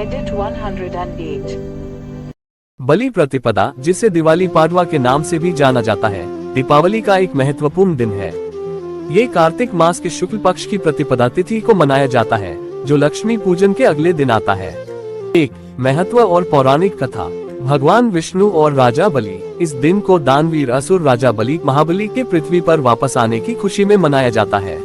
Edit 108। बलि प्रतिपदा, जिसे दिवाली पाडवा के नाम से भी जाना जाता है, दीपावली का एक महत्वपूर्ण दिन है। ये कार्तिक मास के शुक्ल पक्ष की प्रतिपदा तिथि को मनाया जाता है, जो लक्ष्मी पूजन के अगले दिन आता है। एक महत्व और पौराणिक कथा। भगवान विष्णु और राजा बलि। इस दिन को दानवीर असुर राजा बलि महाबली के पृथ्वी पर वापस आने की खुशी में मनाया जाता है।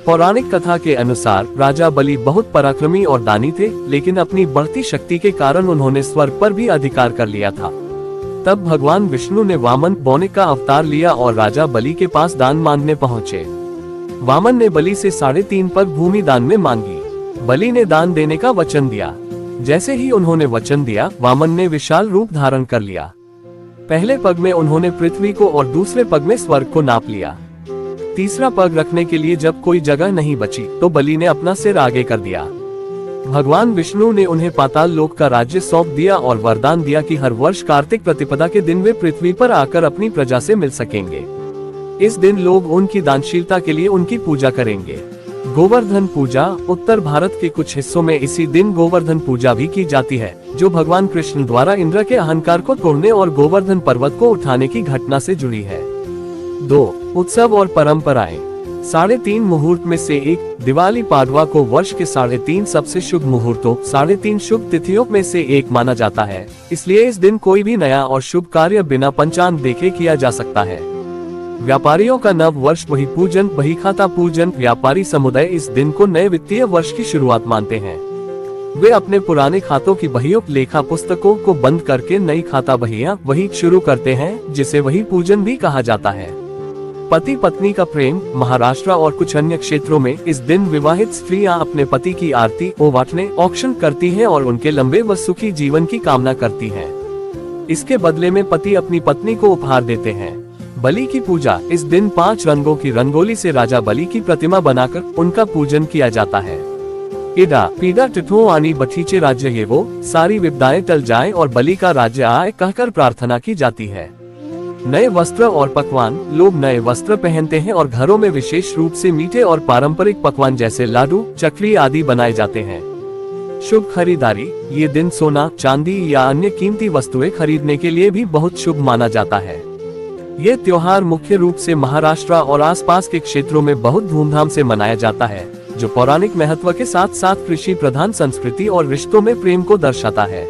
पौराणिक कथा के अनुसार राजा बलि बहुत पराक्रमी और दानी थे, लेकिन अपनी बढ़ती शक्ति के कारण उन्होंने स्वर्ग पर भी अधिकार कर लिया था। तब भगवान विष्णु ने वामन बौने का अवतार लिया और राजा बलि के पास दान मांगने पहुँचे। वामन ने बलि से 3.5 पग भूमि दान में मांगी। बलि ने दान देने का वचन दिया। जैसे ही उन्होंने वचन दिया, वामन ने विशाल रूप धारण कर लिया। पहले पग में उन्होंने पृथ्वी को और दूसरे पग में स्वर्ग को नाप लिया। तीसरा पग रखने के लिए जब कोई जगह नहीं बची, तो बलि ने अपना सिर आगे कर दिया। भगवान विष्णु ने उन्हें पाताल लोक का राज्य सौंप दिया और वरदान दिया कि हर वर्ष कार्तिक प्रतिपदा के दिन वे पृथ्वी पर आकर अपनी प्रजा से मिल सकेंगे। इस दिन लोग उनकी दानशीलता के लिए उनकी पूजा करेंगे। गोवर्धन पूजा। उत्तर भारत के कुछ हिस्सों में इसी दिन गोवर्धन पूजा भी की जाती है, जो भगवान कृष्ण द्वारा इंद्र के अहंकार को तोड़ने और गोवर्धन पर्वत को उठाने की घटना से जुड़ी है। 2. उत्सव और परंपराएं। 3.5 मुहूर्त में से एक दिवाली पाडवा को वर्ष के 3.5 सबसे शुभ मुहूर्तों 3.5 शुभ तिथियों में से एक माना जाता है। इसलिए इस दिन कोई भी नया और शुभ कार्य बिना पंचांग देखे किया जा सकता है। व्यापारियों का नव वर्ष बही पूजन, बही खाता पूजन। व्यापारी समुदाय इस दिन को नए वित्तीय वर्ष की शुरुआत मानते हैं। वे अपने पुराने खातों की बहियों लेखा पुस्तकों को बंद करके नई खाता बही शुरू करते हैं, जिसे वही पूजन भी कहा जाता है। पति पत्नी का प्रेम। महाराष्ट्र और कुछ अन्य क्षेत्रों में इस दिन विवाहित स्त्रियां अपने पति की आरती ओवाटने औक्षण करती हैं और उनके लंबे व सुखी जीवन की कामना करती हैं। इसके बदले में पति अपनी पत्नी को उपहार देते हैं। बलि की पूजा। इस दिन 5 रंगों की रंगोली से राजा बलि की प्रतिमा बनाकर उनका पूजन किया जाता है। इडा पीड़ा तिथो आनी बठीचे राज्य ये वो, सारी विपदाएं टल जाएं और बलि का राज्य आए कहकर प्रार्थना की जाती है। नए वस्त्र और पकवान। लोग नए वस्त्र पहनते हैं और घरों में विशेष रूप से मीठे और पारंपरिक पकवान जैसे लाडू, चकली आदि बनाए जाते हैं। शुभ खरीदारी। ये दिन सोना, चांदी या अन्य कीमती वस्तुएं खरीदने के लिए भी बहुत शुभ माना जाता है। ये त्योहार मुख्य रूप से महाराष्ट्र और आसपास के क्षेत्रों में बहुत धूमधाम से मनाया जाता है, जो पौराणिक महत्व के साथ साथ कृषि प्रधान संस्कृति और रिश्तों में प्रेम को दर्शाता है।